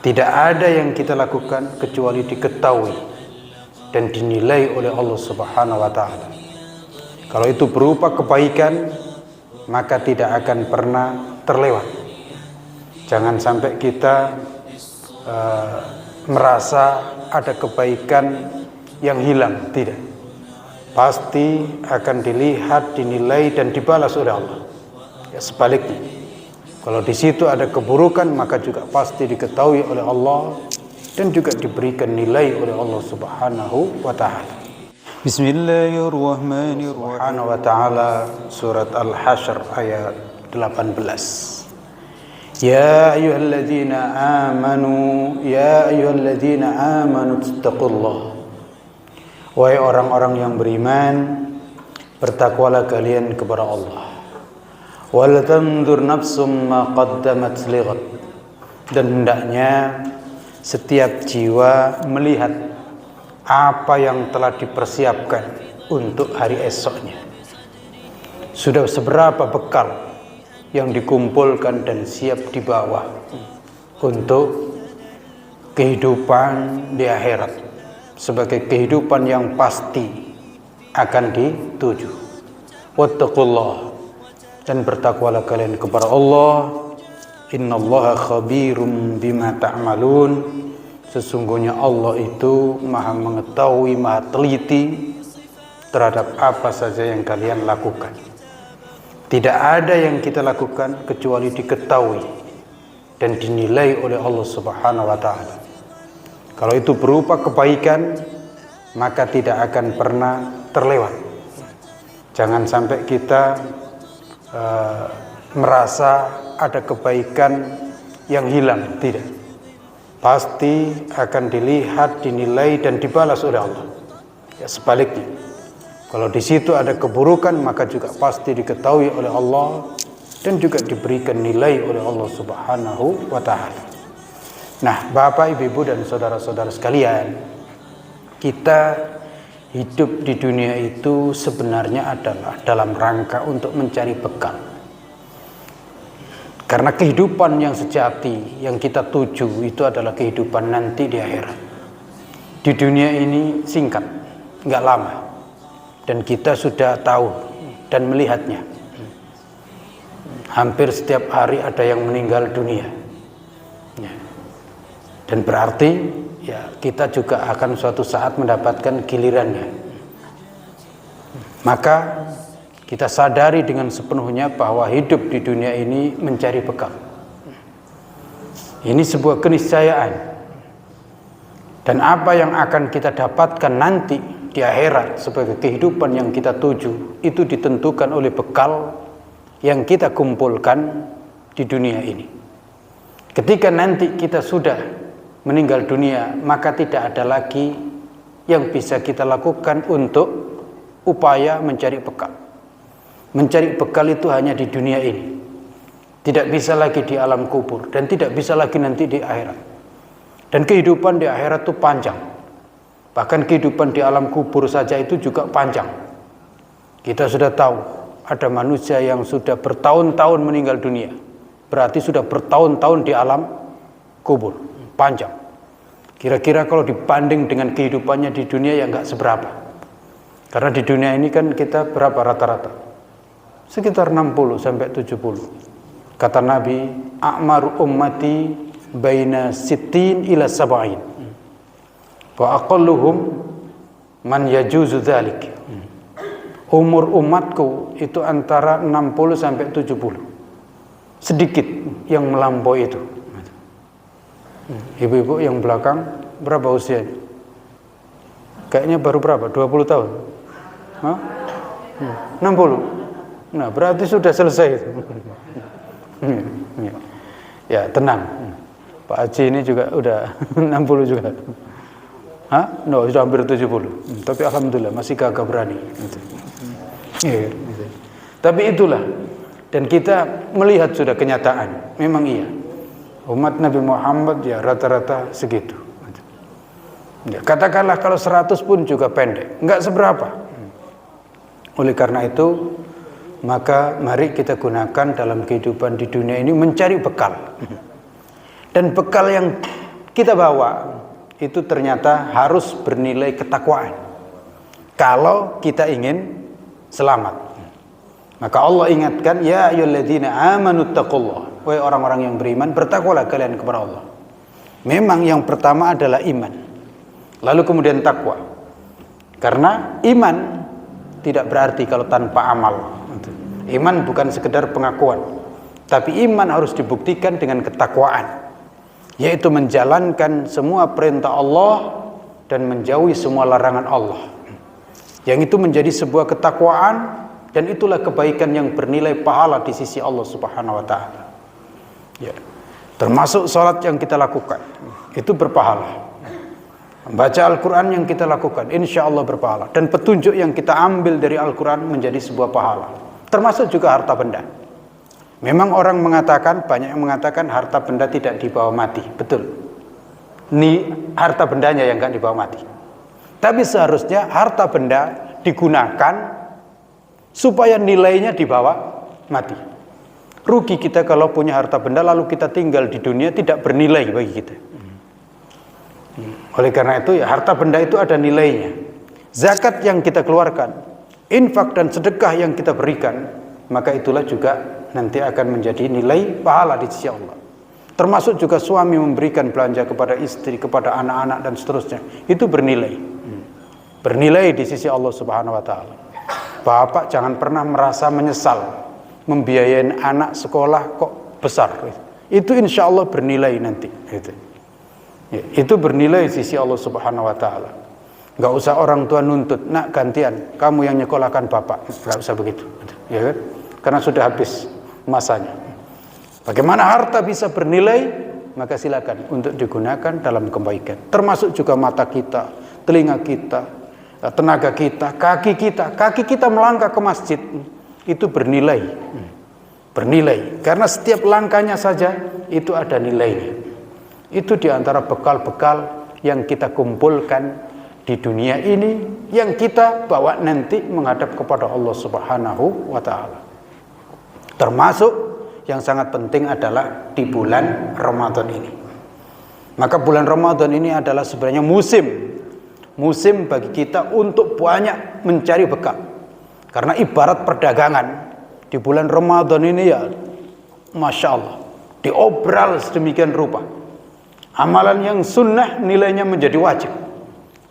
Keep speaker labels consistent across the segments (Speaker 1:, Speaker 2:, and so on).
Speaker 1: Tidak ada yang kita lakukan kecuali diketahui dan dinilai oleh Allah Subhanahu wa Ta'ala. Kalau itu berupa kebaikan, maka tidak akan pernah terlewat. Jangan sampai kita merasa ada kebaikan yang hilang. Tidak. Pasti akan dilihat, dinilai dan dibalas oleh Allah. Ya, sebaliknya, kalau di situ ada keburukan, maka juga pasti diketahui oleh Allah dan juga diberikan nilai oleh Allah Subhanahu wa Ta'ala. Bismillahirrahmanirrahim. Subhanahu wa Ta'ala, surat Al-Hasyr ayat 18. Ya ayyuhalladzina amanu ittaqullah. Wahai orang-orang yang beriman, bertakwalah kalian kepada Allah. Wal tanzur nafsum ma qaddamat lighad. Dan hendaknya setiap jiwa melihat apa yang telah dipersiapkan untuk hari esoknya. Sudah seberapa bekal yang dikumpulkan dan siap dibawa untuk kehidupan di akhirat, sebagai kehidupan yang pasti akan dituju. Wattaqullah, dan bertakwalah kalian kepada Allah. Innallaha khabirum bima ta'malun. Sesungguhnya Allah itu maha mengetahui, maha teliti terhadap apa saja yang kalian lakukan. Tidak ada yang kita lakukan kecuali diketahui dan dinilai oleh Allah Subhanahu wa Ta'ala. Kalau itu berupa kebaikan, maka tidak akan pernah terlewat. Jangan sampai kita merasa ada kebaikan yang hilang. Tidak. Pasti akan dilihat, dinilai dan dibalas oleh Allah. Ya, sebaliknya, kalau di situ ada keburukan, maka juga pasti diketahui oleh Allah dan juga diberikan nilai oleh Allah Subhanahu wa Ta'ala. Nah, Bapak, Ibu, dan saudara-saudara sekalian, kita hidup di dunia itu sebenarnya adalah dalam rangka untuk mencari bekal. Karena kehidupan yang sejati yang kita tuju itu adalah kehidupan nanti di akhirat. Di dunia ini singkat, nggak lama, dan kita sudah tahu dan melihatnya. Hampir setiap hari ada yang meninggal dunia. Dan berarti ya kita juga akan suatu saat mendapatkan gilirannya. Maka kita sadari dengan sepenuhnya bahwa hidup di dunia ini mencari bekal. Ini sebuah keniscayaan. Dan apa yang akan kita dapatkan nanti di akhirat sebagai kehidupan yang kita tuju, itu ditentukan oleh bekal yang kita kumpulkan di dunia ini. Ketika nanti kita sudah meninggal dunia, maka tidak ada lagi yang bisa kita lakukan untuk upaya mencari bekal. Mencari bekal itu hanya di dunia ini. Tidak bisa lagi di alam kubur dan tidak bisa lagi nanti di akhirat. Dan kehidupan di akhirat itu panjang. Bahkan kehidupan di alam kubur saja itu juga panjang. Kita sudah tahu ada manusia yang sudah bertahun-tahun meninggal dunia. Berarti sudah bertahun-tahun di alam kubur. Panjang. Kira-kira kalau dibanding dengan kehidupannya di dunia ya nggak seberapa. Karena di dunia ini kan kita berapa rata-rata? Sekitar 60 sampai 70. Kata Nabi, a'maru ummati baina sittin ila sab'in. Wa aqalluhum man yajuzu dzalik. Umur umatku itu antara 60 sampai 70. Sedikit yang melampaui itu. Ibu-ibu yang belakang berapa usianya? Kayaknya baru berapa? 20 tahun? Hah? 60? Nah, berarti sudah selesai. Ya, tenang. Pak Haji ini juga udah 60 juga. Hah? No, sudah hampir 70. Tapi alhamdulillah masih gagah berani. Tapi itulah. Dan kita melihat sudah kenyataan. Memang iya. Umat Nabi Muhammad ya rata-rata segitu. Ya, katakanlah kalau 100 pun juga pendek, enggak seberapa. Oleh karena itu, maka mari kita gunakan dalam kehidupan di dunia ini mencari bekal. Dan bekal yang kita bawa itu ternyata harus bernilai ketakwaan. Kalau kita ingin selamat, maka Allah ingatkan, ya ayyuhalladzina amanu taqullah, wahai orang-orang yang beriman, bertakwalah kalian kepada Allah. Memang yang pertama adalah iman, lalu kemudian takwa. Karena iman tidak berarti kalau tanpa amal. Iman bukan sekedar pengakuan, tapi iman harus dibuktikan dengan ketakwaan, yaitu menjalankan semua perintah Allah dan menjauhi semua larangan Allah. Yang itu menjadi sebuah ketakwaan, dan itulah kebaikan yang bernilai pahala di sisi Allah Subhanahu wa taala. Ya. Termasuk salat yang kita lakukan, itu berpahala. Membaca Al-Quran yang kita lakukan, insya Allah berpahala. Dan petunjuk yang kita ambil dari Al-Quran menjadi sebuah pahala. Termasuk juga harta benda. Memang orang mengatakan, banyak yang mengatakan harta benda tidak dibawa mati. Betul. Ini harta bendanya yang enggak dibawa mati. Tapi seharusnya harta benda digunakan supaya nilainya dibawa mati. Rugi kita kalau punya harta benda lalu kita tinggal di dunia tidak bernilai bagi kita. Oleh karena itu ya, harta benda itu ada nilainya. Zakat yang kita keluarkan, infak dan sedekah yang kita berikan, maka itulah juga nanti akan menjadi nilai pahala di sisi Allah. Termasuk juga suami memberikan belanja kepada istri, kepada anak-anak dan seterusnya, itu bernilai. Bernilai di sisi Allah Subhanahu wa taala. Bapak jangan pernah merasa menyesal membiayain anak sekolah kok besar. Itu insya Allah bernilai nanti. Itu bernilai di sisi Allah Subhanahu wa taala. Enggak usah orang tua nuntut, nak gantian, kamu yang nyekolahkan bapak. Enggak usah begitu. Ya kan? Karena sudah habis masanya. Bagaimana harta bisa bernilai? Maka silakan untuk digunakan dalam kebaikan. Termasuk juga mata kita, telinga kita, tenaga kita, kaki kita. Kaki kita melangkah ke masjid, itu bernilai. Bernilai. Karena setiap langkahnya saja itu ada nilainya. Itu diantara bekal-bekal yang kita kumpulkan di dunia ini, yang kita bawa nanti menghadap kepada Allah Subhanahu wa ta'ala. Termasuk yang sangat penting adalah di bulan Ramadan ini. Maka bulan Ramadan ini adalah sebenarnya musim bagi kita untuk banyak mencari bekal. Karena ibarat perdagangan, di bulan Ramadan ini ya Masya Allah, diobral sedemikian rupa. Amalan yang sunnah nilainya menjadi wajib.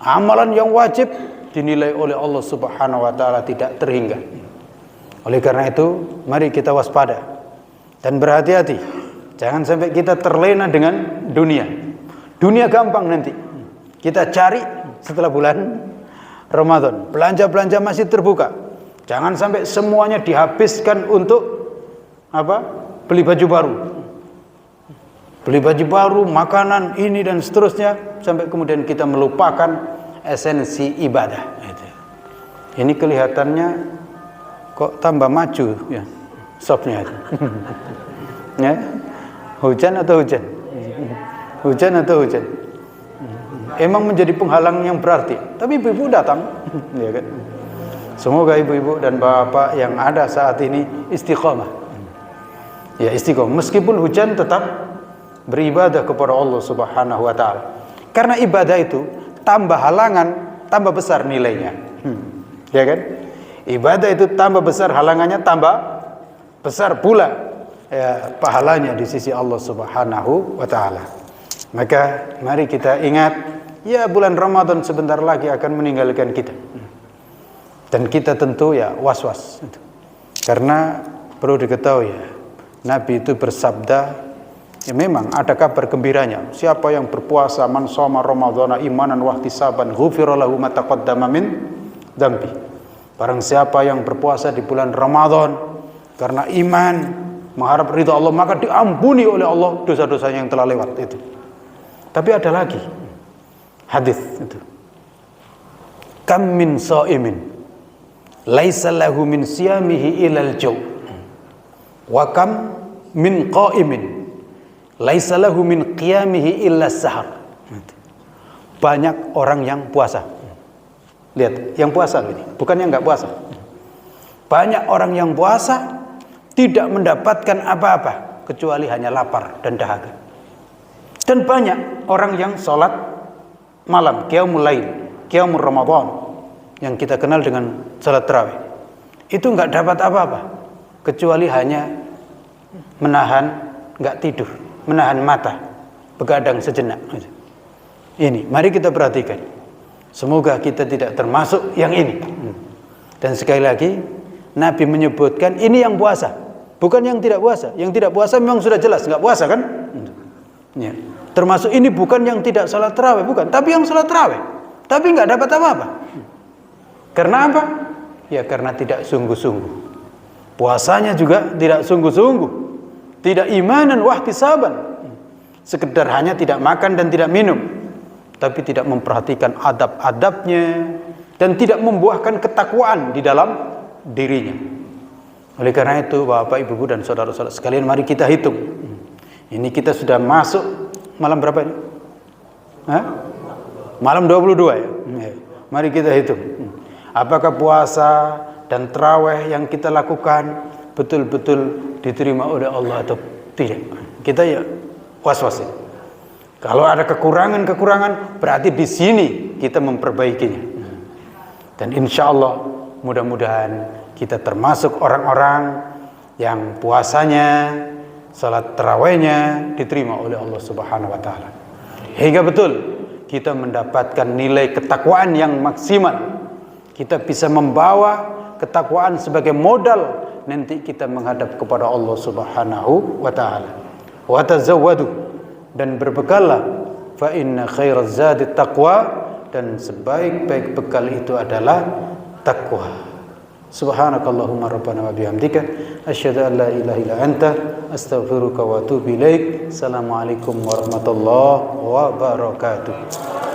Speaker 1: Amalan yang wajib dinilai oleh Allah Subhanahu wa ta'ala tidak terhingga. Oleh karena itu, mari kita waspada dan berhati-hati. Jangan sampai kita terlena dengan dunia. Dunia gampang nanti kita cari setelah bulan Ramadan. Belanja-belanja masih terbuka. Jangan sampai semuanya dihabiskan untuk apa? Beli baju baru. Beli baju baru, makanan ini dan seterusnya, sampai kemudian kita melupakan esensi ibadah. Ini kelihatannya kok tambah maju ya, shopnya. Ya, hujan atau hujan? Hujan atau hujan? Emang menjadi penghalang yang berarti. Tapi ibu-ibu datang, ya kan? Semoga ibu-ibu dan bapak yang ada saat ini istiqomah. Ya istiqomah, meskipun hujan tetap beribadah kepada Allah Subhanahu wa ta'ala. Karena ibadah itu tambah halangan, tambah besar nilainya. Ya kan? Ibadah itu tambah besar halangannya, tambah besar pula ya, pahalanya di sisi Allah Subhanahu wa ta'ala. Maka mari kita ingat, ya bulan Ramadan sebentar lagi akan meninggalkan kita. Dan kita tentu ya was-was. Karena perlu diketahui ya, Nabi itu bersabda, ya memang ada kabar gembiranya. Siapa yang berpuasa man shoma ramadhana imanan wa ihtisaban ghufira lahu ma taqaddama min dzambi. Barang siapa yang berpuasa di bulan Ramadan karena iman, mengharap ridha Allah, maka diampuni oleh Allah dosa-dosanya yang telah lewat itu. Tapi ada lagi hadis itu. Kam min shaimin laisa lahu min siyamihi ilal jaw. Wa kam min qaimin laisa lahu min qiyamihi illa sahar. Banyak orang yang puasa. Lihat, yang puasa ini, bukan yang enggak puasa. Banyak orang yang puasa tidak mendapatkan apa-apa kecuali hanya lapar dan dahaga. Dan banyak orang yang sholat malam, qiyamul lail, qiyamul Ramadan, yang kita kenal dengan sholat tarawih, itu nggak dapat apa-apa kecuali hanya menahan, nggak tidur, menahan mata, begadang sejenak. Ini, mari kita perhatikan. Semoga kita tidak termasuk yang ini. Dan sekali lagi, Nabi menyebutkan ini yang puasa, bukan yang tidak puasa. Yang tidak puasa memang sudah jelas nggak puasa kan? Ya. Termasuk ini bukan yang tidak salat tarawih, bukan, tapi yang salat tarawih, tapi nggak dapat apa-apa. Karena apa? Ya karena tidak sungguh-sungguh. Puasanya juga tidak sungguh-sungguh, tidak imanan wahtisaban, sekedar hanya tidak makan dan tidak minum, tapi tidak memperhatikan adab-adabnya dan tidak membuahkan ketakwaan di dalam dirinya. Oleh karena itu, Bapak, Ibu, dan saudara-saudara sekalian, mari kita hitung. Ini kita sudah masuk malam berapa ini? Hah? Malam 22 ya? Mari kita hitung. Apakah puasa dan tarawih yang kita lakukan betul-betul diterima oleh Allah atau tidak? Kita ya was-was. Kalau ada kekurangan-kekurangan, berarti di sini kita memperbaikinya. Dan insya Allah mudah-mudahan kita termasuk orang-orang yang puasanya, salat tarawihnya diterima oleh Allah Subhanahu wa taala. Hingga betul kita mendapatkan nilai ketakwaan yang maksimal. Kita bisa membawa ketakwaan sebagai modal nanti kita menghadap kepada Allah Subhanahu wa taala. Wa tazawwadu, dan berbekallah, fa inna khairaz zadi taqwa, dan sebaik-baik bekal itu adalah takwa. Subhanakallahumma rabbana wa bihamdika asyhadu an la ilaha illa anta astaghfiruka wa atubu ilaik. Assalamualaikum warahmatullahi wabarakatuh.